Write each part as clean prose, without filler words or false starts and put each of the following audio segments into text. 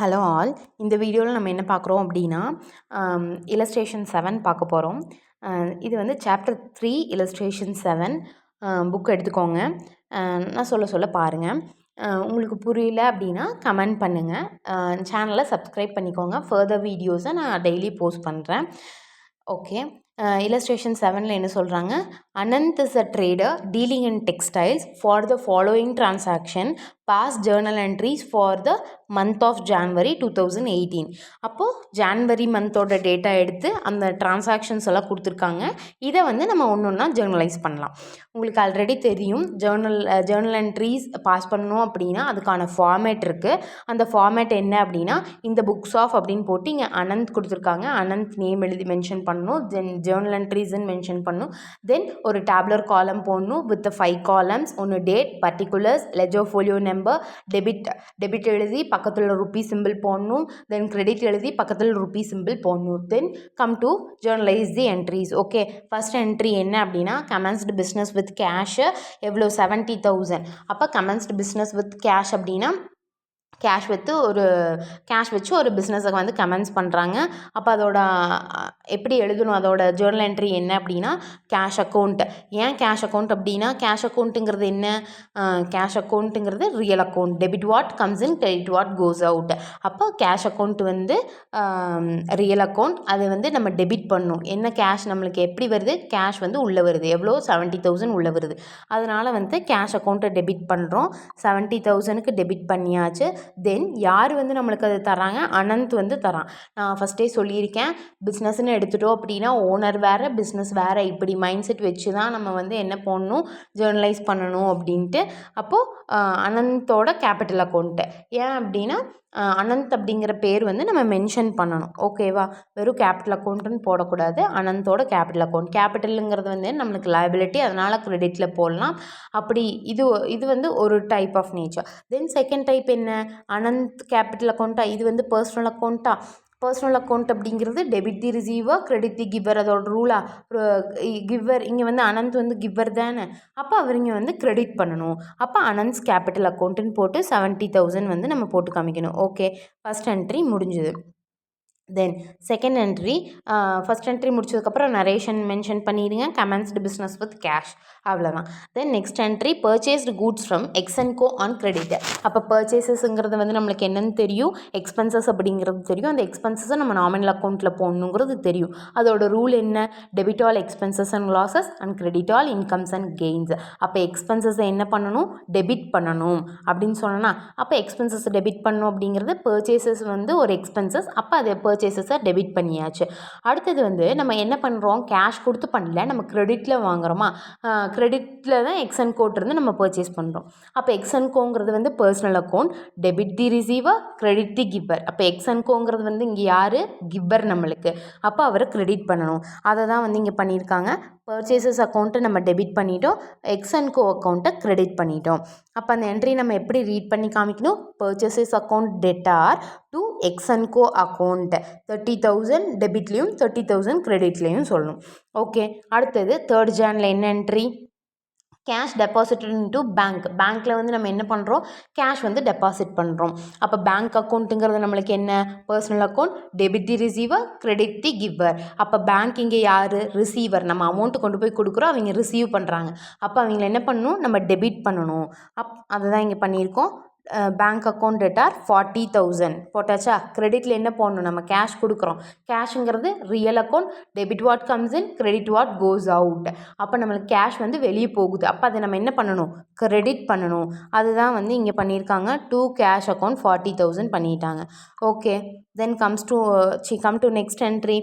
Hello all. இந்த வீடியோவில் நம்ம என்ன பார்க்குறோம் அப்படின்னா illustration 7 பார்க்க போகிறோம். இது வந்து சாப்டர் 3 illustration 7 புக் எடுத்துக்கோங்க. நான் சொல்ல பாருங்கள். உங்களுக்கு புரியல அப்படின்னா கமெண்ட் பண்ணுங்கள். சேனலை சப்ஸ்கிரைப் பண்ணிக்கோங்க. ஃபர்தர் வீடியோஸை நான் டெய்லி போஸ்ட் பண்ணுறேன். ஓகே. illustration 7ல் என்ன சொல்கிறாங்க? Ananth is a trader dealing in textiles. For the following transaction, pass journal entries for the month of January 2018. அப்போது ஜான்வரி மந்தோட டேட்டா எடுத்து அந்த டிரான்சாக்ஷன்ஸ் எல்லாம் கொடுத்துருக்காங்க. இதை வந்து நம்ம ஒன்று ஒன்றா ஜேர்னலைஸ் பண்ணலாம். உங்களுக்கு ஆல்ரெடி தெரியும், ஜேர்னல் என்ட்ரிஸ் பாஸ் பண்ணணும் அப்படின்னா அதுக்கான ஃபார்மேட் இருக்குது. அந்த ஃபார்மேட் என்ன அப்படின்னா, இந்த புக்ஸ் ஆஃப் அப்படின்னு போட்டு இங்கே அனந்த் கொடுத்துருக்காங்க. அனந்த் நேம் எழுதி மென்ஷன் பண்ணணும். தென் ஜேர்னல் என்ட்ரிஸ்ன்னு மென்ஷன் பண்ணணும். தென் ஒரு டேப்லர் காலம் போடணும் வித் 5 காலம்ஸ். ஒன்று date, particulars, ledger folio number, debit எழுதி பக்கத்தில் ருப்பி சிம்பிள் போடணும். தென் கிரெடிட் எழுதி பக்கத்தில் ருப்பி சிம்பிள் போடணும். தென் come to ஜேர்னலைஸ் the entries. Okay, first entry என்ன அப்படின்னா, கமென்ஸ்டு பிஸ்னஸ் வித் கேஷ் எவ்வளோ 70,000. அப்போ கமென்ஸ்டு பிஸ்னஸ் வித் கேஷ் அப்படின்னா கேஷ் வச்சு ஒரு பிஸ்னஸை வந்து கமென்ஸ் பண்ணுறாங்க. அப்போ அதோட எப்படி எழுதணும், அதோட ஜேர்னல் என்ட்ரி என்ன அப்படின்னா கேஷ் அக்கௌண்ட். ஏன் கேஷ் அக்கௌண்ட் அப்படின்னா, கேஷ் அக்கௌண்ட்டுங்கிறது என்ன? கேஷ் அக்கௌண்ட்டுங்கிறது real account. Debit what comes in, credit what goes out. அப்போ கேஷ் அக்கௌண்ட் வந்து ரியல் அக்கௌண்ட். அதை வந்து நம்ம டெபிட் பண்ணணும். என்ன கேஷ் நம்மளுக்கு எப்படி வருது? கேஷ் வந்து உள்ளே வருது. எவ்வளோ? 70,000 உள்ளே வருது. அதனால் வந்து கேஷ் அக்கௌண்ட்டை டெபிட் பண்ணுறோம். 70,000க்கு டெபிட் பண்ணியாச்சு. தென் யார் வந்து நம்மளுக்கு அது தராங்க? அனந்த் வந்து தரான். நான் ஃபஸ்ட்டே சொல்லியிருக்கேன், பிஸ்னஸ்ன்னு எடுத்துட்டோம் அப்படின்னா ஓனர் வேறு பிஸ்னஸ் வேறு, இப்படி மைண்ட் செட் வச்சு தான் நம்ம வந்து என்ன பண்ணணும், ஜேர்னலைஸ் பண்ணணும் அப்படின்ட்டு. அப்போது அனந்தோட கேபிட்டல் அக்கௌண்ட்டு. ஏன் அப்படின்னா அனந்த் அப்படிங்கிற பேர் வந்து நம்ம மென்ஷன் பண்ணணும். ஓகேவா? வெறும் கேபிட்டல் அக்கௌண்ட்டுன்னு போடக்கூடாது. அனந்தோட கேபிட்டல் அக்கௌண்ட். கேபிட்டலுங்கிறது வந்து நம்மளுக்கு லைபிலிட்டி, அதனால் கிரெடிட்டில் போடலாம். அப்படி இது வந்து ஒரு type of nature. Then second type என்ன? அனந்த் கேபிட்டல் அக்கௌண்ட்டா? இது வந்து பர்சனல் அக்கௌண்ட்டா? பர்சனல் அக்கௌண்ட் அப்படிங்கிறது debit the receiver, credit the giver. அதோட ரூலா கிவர். இங்கே வந்து அனந்த் வந்து கிவர் தானே, அப்போ அவர் இங்கே வந்து கிரெடிட் பண்ணணும். அப்போ அனந்த்ஸ் கேபிட்டல் அக்கௌண்ட்டுன்னு போட்டு 70,000 வந்து நம்ம போட்டு காமிக்கணும். ஓகே, ஃபஸ்ட் என்ட்ரி முடிஞ்சுது. Then second entry, first entry முடிச்சதுக்கப்புறம் நரேஷன் மென்ஷன் பண்ணிடுங்க. கமென்ஸ்டு பிஸ்னஸ் வித் கேஷ், அவ்வளோதான். Then next entry, purchased goods from X and Co on credit. அப்போ பர்ச்சேசஸ்ங்கிறது வந்து நம்மளுக்கு என்னென்னு தெரியும், எக்ஸ்பென்சஸ் அப்படிங்கிறது தெரியும். அந்த எக்ஸ்பென்சஸை நம்ம நாமினல் அக்கௌண்ட்டில் போடணுங்கிறது தெரியும். அதோட ரூல் என்ன? Debit all expenses and losses and credit all incomes and gains. அப்போ எக்ஸ்பென்சஸை என்ன பண்ணணும்? டெபிட் பண்ணணும் அப்படின்னு சொன்னோன்னா, அப்போ எக்ஸ்பென்சஸை டெபிட் பண்ணணும் அப்படிங்கிறது பர்ச்சேசஸ் வந்து ஒரு எக்ஸ்பென்சஸ். அப்போ அதை பர்ச்சேசஸை டெபிட் பண்ணியாச்சு. அடுத்தது வந்து நம்ம என்ன பண்ணுறோம்? கேஷ் கொடுத்து பண்ணல, நம்ம கிரெடிட்டில் வாங்குகிறோமா? கிரெடிட்டில் தான் எக்ஸ்&கோட்டிருந்து நம்ம பர்ச்சேஸ் பண்ணுறோம். அப்போ எக்ஸ்&கோங்கிறது வந்து personal account. Debit the receiver, credit the giver. அப்போ எக்ஸ்&கோங்கிறது வந்து இங்கே யார்? கிவர் நம்மளுக்கு. அப்போ அவரை கிரெடிட் பண்ணணும். அதை தான் வந்து இங்கே பண்ணியிருக்காங்க. பர்ச்சேசஸ் அக்கௌண்ட்டை நம்ம டெபிட் பண்ணிட்டோம், எக்ஸ்&கோ அக்கௌண்ட்டை கிரெடிட் பண்ணிட்டோம். அப்போ அந்த என்ட்ரி நம்ம எப்படி ரீட் பண்ணி காமிக்கணும்? Purchases account debtor to X and Co account 30,000 டெபிட்லேயும் 30,000 கிரெடிட்லேயும் சொல்லணும். ஓகே, அடுத்தது தேர்ட் ஜானில் என்ன entry? Cash deposited into bank. பேங்க்கில் வந்து நம்ம என்ன பண்ணுறோம்? கேஷ் வந்து டெபாசிட் பண்ணுறோம். அப்போ பேங்க் அக்கௌண்ட்டுங்கிறது நம்மளுக்கு என்ன? Personal account. Debit the receiver, credit the giver. அப்போ பேங்க் இங்கே யார்? ரிசீவர். நம்ம அமௌண்ட்டு கொண்டு போய் கொடுக்குறோம், அவங்க ரிசீவ் பண்ணுறாங்க. அப்போ அவங்கள என்ன பண்ணணும்? நம்ம டெபிட் பண்ணணும். அதை தான் இங்கே பண்ணியிருக்கோம். பேங்க் அக்கௌண்ட் டெட்டார் 40,000 போட்டாச்சா? கிரெடிட்டில் என்ன போடணும்? நம்ம கேஷ் கொடுக்குறோம். கேஷுங்கிறது real account. Debit what comes in, credit what goes out. அப்போ நம்மளுக்கு கேஷ் வந்து வெளியே போகுது. அப்போ அதை நம்ம என்ன பண்ணணும்? கிரெடிட் பண்ணணும். அதுதான் வந்து இங்கே பண்ணியிருக்காங்க. டூ கேஷ் அக்கௌண்ட் 40,000 பண்ணிட்டாங்க. Okay, then come to next entry.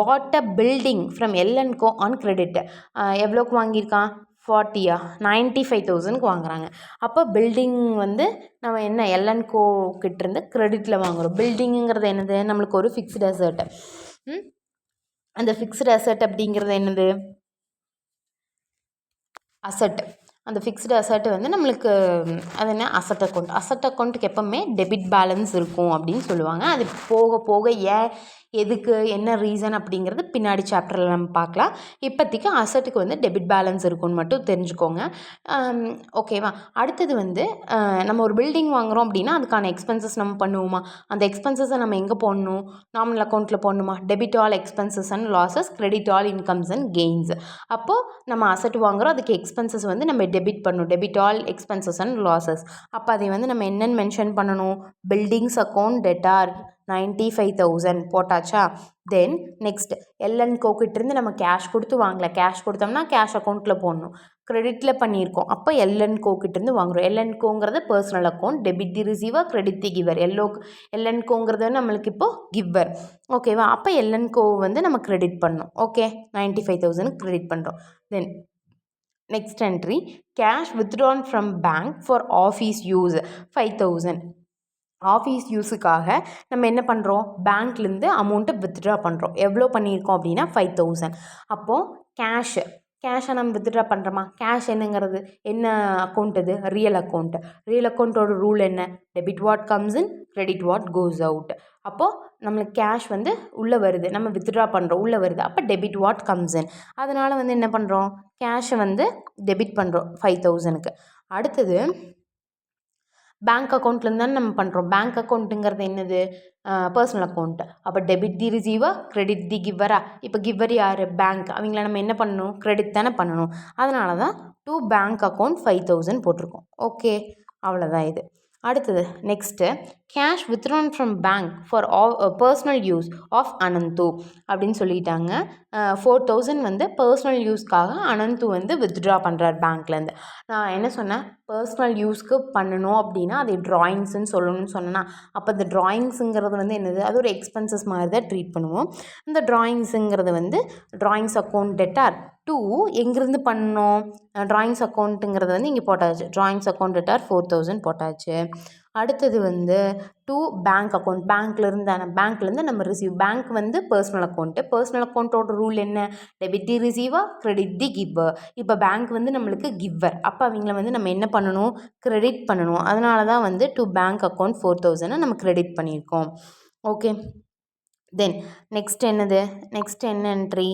Bought a building from L and Co on credit. எவ்வளோக்கு வாங்கியிருக்கான்? 40யா? 95,000க்கு வாங்குறாங்க. அப்போ பில்டிங் வந்து நம்ம என்ன எல்&கோ கிட்டேருந்து கிரெடிட்டில் வாங்குகிறோம். பில்டிங்குங்கிறது என்னது? நம்மளுக்கு ஒரு ஃபிக்ஸ்டு அசெட். அந்த ஃபிக்ஸ்டு அசெட் அப்படிங்கிறது என்னது? அசெட். அந்த ஃபிக்ஸ்டு அசெட் வந்து நம்மளுக்கு அது என்ன? Asset account. அசெட் அக்கௌண்ட்டுக்கு எப்போவுமே டெபிட் பேலன்ஸ் இருக்கும் அப்படின்னு சொல்லுவாங்க. அது போக போக எதுக்கு என்ன ரீசன் அப்படிங்கிறது பின்னாடி சாப்டரில் நம்ம பார்க்கலாம். இப்போதைக்கு அசட்டுக்கு வந்து டெபிட் பேலன்ஸ் இருக்குன்னு மட்டும் தெரிஞ்சுக்கோங்க. ஓகேவா? அடுத்தது வந்து நம்ம ஒரு பில்டிங் வாங்குகிறோம் அப்படின்னா அதுக்கான எக்ஸ்பென்சஸ் நம்ம பண்ணுவோமா? அந்த எக்ஸ்பென்சஸை நம்ம எங்கே போடணும்? நார்மல் அக்கௌண்ட்டில் போடணுமா? Debit all expenses and losses, credit all incomes and gains. அப்போது நம்ம அசட் வாங்குகிறோம், அதுக்கு எக்ஸ்பென்சஸ் வந்து நம்ம டெபிட் பண்ணணும். Debit all expenses and losses. அப்போ அதை வந்து நம்ம என்னென்னு மென்ஷன் பண்ணணும்? பில்டிங்ஸ் அக்கௌண்ட் டெட்டார் 95,000 போட்டாச்சா? தென் நெக்ஸ்ட் எல்என்கோ கிட்டேருந்து நம்ம கேஷ் கொடுத்து வாங்கல. கேஷ் கொடுத்தோம்னா கேஷ் அக்கௌண்ட்டில் போடணும். கிரெடிட்டில் பண்ணியிருக்கோம். அப்போ எல்என்கோ கிட்டேருந்து வாங்குகிறோம். எல்என்கோங்கிறது personal account. Debit the receiver, credit the giver. எல்என்கோங்கிறது நம்மளுக்கு இப்போது கிவர். ஓகேவா? அப்போ எல்என்கோ வந்து நம்ம கிரெடிட் பண்ணணும். ஓகே, 95,000 கிரெடிட் பண்ணுறோம். Then next entry, cash withdrawn from bank for office use 5,000. Office யூஸுக்காக நம்ம என்ன பண்ணுறோம்? பேங்க்லேருந்து அமௌண்ட்டை வித்ட்ரா பண்ணுறோம். எவ்வளோ பண்ணியிருக்கோம் அப்படின்னா 5,000. அப்போது கேஷை நம்ம வித்ட்ரா பண்ணுறோமா? கேஷ் என்னங்கிறது என்ன அக்கௌண்ட்? அது ரியல் அக்கௌண்ட். ரியல் அக்கௌண்ட்டோட ரூல் என்ன? Debit what comes in, credit what goes out. அப்போது நம்மளுக்கு கேஷ் வந்து உள்ளே வருது, நம்ம வித்ட்ரா பண்ணுறோம், உள்ளே வருது. அப்போ டெபிட் வாட் கம்ஸ் இன். அதனால் வந்து என்ன பண்ணுறோம்? கேஷை வந்து டெபிட் பண்ணுறோம் 5,000க்கு. அடுத்தது பேங்க் அக்கௌண்ட்லேருந்து தானே நம்ம பண்ணுறோம். பேங்க் அக்கௌண்ட்டுங்கிறது என்னது? Personal account. அப்போ டெபிட் தி ரிசீவர், கிரெடிட் தி கிவரா? இப்போ கிவர் யார்? பேங்க். அவங்கள நம்ம என்ன பண்ணணும்? கிரெடிட் தானே பண்ணணும். அதனால தான் டு பேங்க் அக்கௌண்ட் 5,000 போட்டிருக்கோம். ஓகே, அவ்வளோதான் இது. அடுத்தது next, cash withdrawn from bank for personal use of Ananthu அப்படின்னு சொல்லிட்டாங்க. 4,000 வந்து பர்சனல் யூஸ்க்காக அனந்து வந்து வித்ட்ரா பண்ணுறார் பேங்க்லேருந்து. நான் என்ன சொன்னேன்? பர்சனல் யூஸ்க்கு பண்ணணும் அப்படின்னா அதை ட்ராயிங்ஸ்ன்னு சொல்லணும்னு சொன்னேன்னா, அப்போ இந்த ட்ராயிங்ஸுங்கிறது வந்து என்னது? அது ஒரு எக்ஸ்பென்சஸ் மாதிரி தான் ட்ரீட் பண்ணுவோம். இந்த ட்ராயிங்ஸுங்கிறது வந்து ட்ராயிங்ஸ் அக்கௌண்ட் டெட்டார் டூ எங்கேருந்து பண்ணோம்? ட்ராயிங்ஸ் அக்கௌண்ட்டுங்கிறது வந்து இங்கே போட்டாச்சு. ட்ராயிங்ஸ் அக்கௌண்ட் டெட்டார் 4,000 போட்டாச்சு. அடுத்தது வந்து டூ பேங்க் அக்கௌண்ட். பேங்க்லேருந்து நம்ம ரிசீவ். பேங்க் வந்து பர்சனல் அக்கௌண்ட்டு. பர்சனல் அக்கௌண்ட்டோட ரூல் என்ன? Debit the receiver, credit the giver. இப்போ பேங்க் வந்து நம்மளுக்கு கிவர். அப்போ அவங்கள வந்து நம்ம என்ன பண்ணணும்? கிரெடிட் பண்ணணும். அதனால தான் வந்து டு பேங்க் அக்கௌண்ட் 4,000 நம்ம கிரெடிட் பண்ணியிருக்கோம். ஓகே, தென் நெக்ஸ்ட் என்னது? நெக்ஸ்ட் என்ன entry?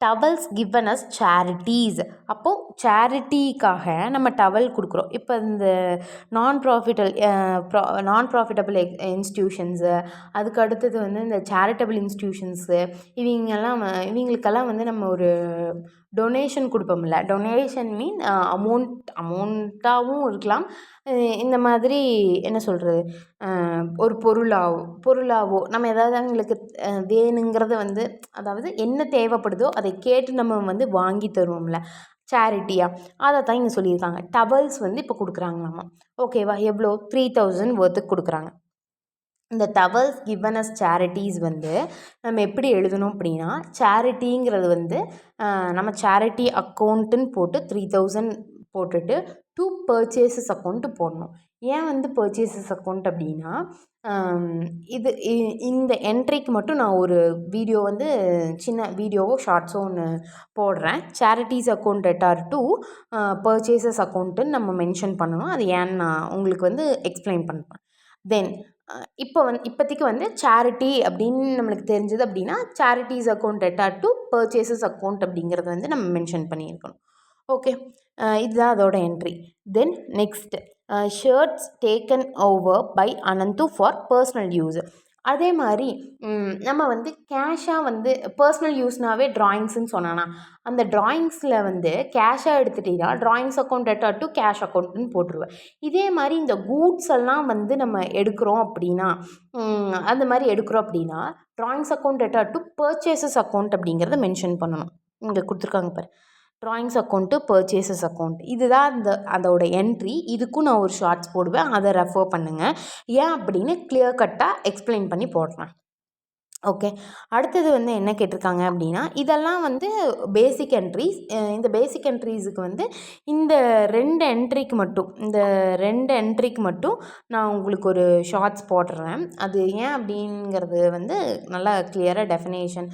Towels given as charities. அப்போது சேரிட்டிக்காக நம்ம டவல் கொடுக்குறோம். இப்போ இந்த நான் ப்ராஃபிட்டபிள் இன்ஸ்டியூஷன்ஸு, அதுக்கு அடுத்தது வந்து இந்த சேரிட்டபிள் இன்ஸ்டியூஷன்ஸு, இவங்களுக்கெல்லாம் வந்து நம்ம ஒரு டொனேஷன் கொடுப்போம்ல. டொனேஷன் மீன் அமௌண்ட்டாகவும் இருக்கலாம். இந்த மாதிரி என்ன சொல்கிறது, ஒரு பொருளாவோ நம்ம ஏதாவது அவங்களுக்கு வேணுங்கிறத வந்து, அதாவது என்ன தேவைப்படுதோ அதை கேட்டு நம்ம வந்து வாங்கி தருவோம்ல சேரிட்டியாக, அதை தான் இங்கே சொல்லியிருக்காங்க. டவல்ஸ் வந்து இப்போ கொடுக்குறாங்களாமா. ஓகேவா? எவ்வளோ? 3,000 ஒர்த்துக்கு கொடுக்குறாங்க. இந்த டவல்ஸ் கிவன் அஸ் சேரிட்டிஸ் வந்து நம்ம எப்படி எழுதணும் அப்படின்னா, சேரிட்டிங்கிறது வந்து நம்ம சேரிட்டி அக்கௌண்ட்டுன்னு போட்டு 3,000 போட்டுட்டு டூ பர்ச்சேசஸ் அக்கௌண்ட்டு போடணும். ஏன் வந்து பர்ச்சேசஸ் அக்கௌண்ட் அப்படின்னா, இந்த என்ட்ரிக்கு மட்டும் நான் ஒரு வீடியோ வந்து சின்ன வீடியோவோ ஷார்ட்ஸோ ஒன்று போடுறேன். Charities account debtor to purchases அக்கௌண்ட்டுன்னு நம்ம மென்ஷன் பண்ணணும். அது ஏன்னு நான் உங்களுக்கு வந்து எக்ஸ்பிளைன் பண்ணுறேன். தென் இப்போதைக்கு வந்து சேரிட்டி அப்படின்னு நம்மளுக்கு தெரிஞ்சது அப்படின்னா, charities account debtor to purchases account அப்படிங்கிறது வந்து நம்ம மென்ஷன் பண்ணியிருக்கணும். ஓகே, இதுதான் அதோட entry. Then next, shirts taken over by Anand for personal use. அதே மாதிரி நம்ம வந்து கேஷாக வந்து பர்சனல் யூஸ்னாவே ட்ராயிங்ஸ்ன்னு சொன்னானா, அந்த ட்ராயிங்ஸில் வந்து கேஷாக எடுத்துட்டீங்கன்னா drawings account debtor to cash அக்கௌண்ட்டுன்னு போட்டுருவேன். இதே மாதிரி இந்த கூட்ஸ் எல்லாம் வந்து நம்ம எடுக்கிறோம் அப்படின்னா, அந்த மாதிரி எடுக்கிறோம் அப்படின்னா drawings account debtor to purchases account அப்படிங்கிறத மென்ஷன் பண்ணணும். இங்கே கொடுத்துருக்காங்க பாரு, ட்ராயிங்ஸ் அக்கௌண்ட்டு பர்ச்சேசஸ் அக்கௌண்ட். இதுதான் அதோட என்ட்ரி. இதுக்கும் நான் ஒரு ஷார்ட்ஸ் போடுவேன், அதை ரெஃபர் பண்ணுங்கள். ஏன் அப்படின்னு கிளியர் கட்டாக எக்ஸ்பிளைன் பண்ணி போடுறேன். ஓகே, அடுத்தது வந்து என்ன கேட்டிருக்காங்க அப்படின்னா, இதெல்லாம் வந்து பேசிக் என்ட்ரிஸ். இந்த பேசிக் என்ட்ரிஸுக்கு வந்து இந்த ரெண்டு என்ட்ரிக்கு மட்டும் நான் உங்களுக்கு ஒரு ஷார்ட்ஸ் போடுறேன். அது ஏன் அப்படிங்கிறது வந்து நல்லா கிளியராக டெஃபினேஷன்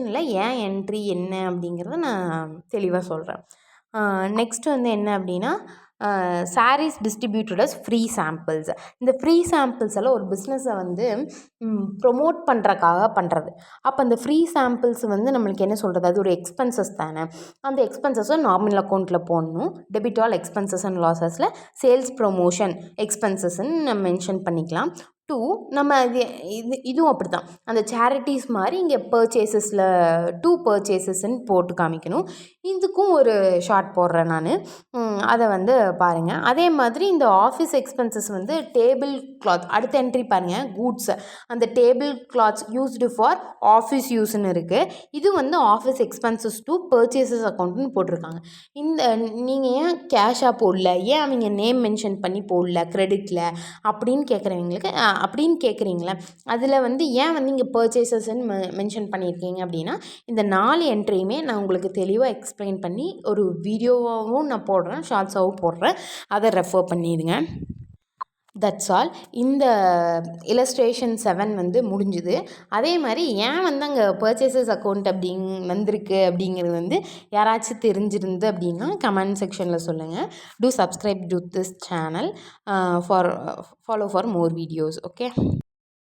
இல்லை, ஏன் என்ட்ரி என்ன அப்படிங்கிறத நான் தெளிவாக சொல்கிறேன். நெக்ஸ்ட்டு வந்து என்ன அப்படின்னா, saris distributed as free samples. இந்த ஃப்ரீ சாம்பிள்ஸ் எல்லாம் ஒரு பிஸ்னஸை வந்து ப்ரொமோட் பண்ணுறக்காக பண்ணுறது. அப்போ அந்த ஃப்ரீ சாம்பிள்ஸ் வந்து நம்மளுக்கு என்ன சொல்கிறது, அது ஒரு எக்ஸ்பென்சஸ் தானே. அந்த எக்ஸ்பென்சஸை நார்மல் அக்கௌண்ட்டில் போடணும். டெபிட் ஆல் எக்ஸ்பென்சஸ் அண்ட் லாஸஸில் சேல்ஸ் ப்ரொமோஷன் எக்ஸ்பென்சஸ்ன்னு நம்ம மென்ஷன் பண்ணிக்கலாம். 2 நம்ம இதுவும் அப்படி தான். அந்த சேரிட்டிஸ் மாதிரி இங்கே பர்ச்சேசஸில் 2 பர்ச்சேசஸ்ன்னு போட்டு காமிக்கணும். இதுக்கும் ஒரு ஷார்ட் போடுறேன் நான், அதை வந்து பாருங்கள். அதே மாதிரி இந்த ஆஃபீஸ் எக்ஸ்பென்சஸ் வந்து டேபிள் கிளாத், அடுத்த என்ட்ரி பாருங்கள், கூட்ஸ். அந்த table cloths used for office யூஸ்ன்னு இருக்குது. இது வந்து ஆஃபீஸ் எக்ஸ்பென்சஸ் டு பர்ச்சேசஸ் அக்கௌண்ட்னு போட்டிருக்காங்க. இந்த நீங்கள் ஏன் கேஷாக போடல, ஏன் அவங்க நேம் மென்ஷன் பண்ணி போடல கிரெடிட்டில் அப்படின்னு கேட்குறீங்களே, அதில் வந்து ஏன் வந்து இங்கே பர்ச்சேசஸ்ன்னு மென்ஷன் பண்ணியிருக்கீங்க அப்படின்னா, இந்த 4 என்ட்ரியுமே நான் உங்களுக்கு தெளிவாக எக்ஸ்பிளைன் பண்ணி ஒரு வீடியோவாகவும் நான் போடுறேன், ஷார்ட்ஸாகவும் போடுறேன். அதை ரெஃபர் பண்ணிடுங்க. That's all. இந்த illustration 7 வந்து முடிஞ்சுது. அதே மாதிரி ஏன் வந்து அங்கே பர்ச்சேசஸ் அக்கௌண்ட் வந்திருக்கு அப்படிங்கிறது வந்து யாராச்சும் தெரிஞ்சிருந்து அப்படின்னா கமெண்ட் செக்ஷனில் சொல்லுங்கள். Two subscribe to this channel follow for more videos. Okay.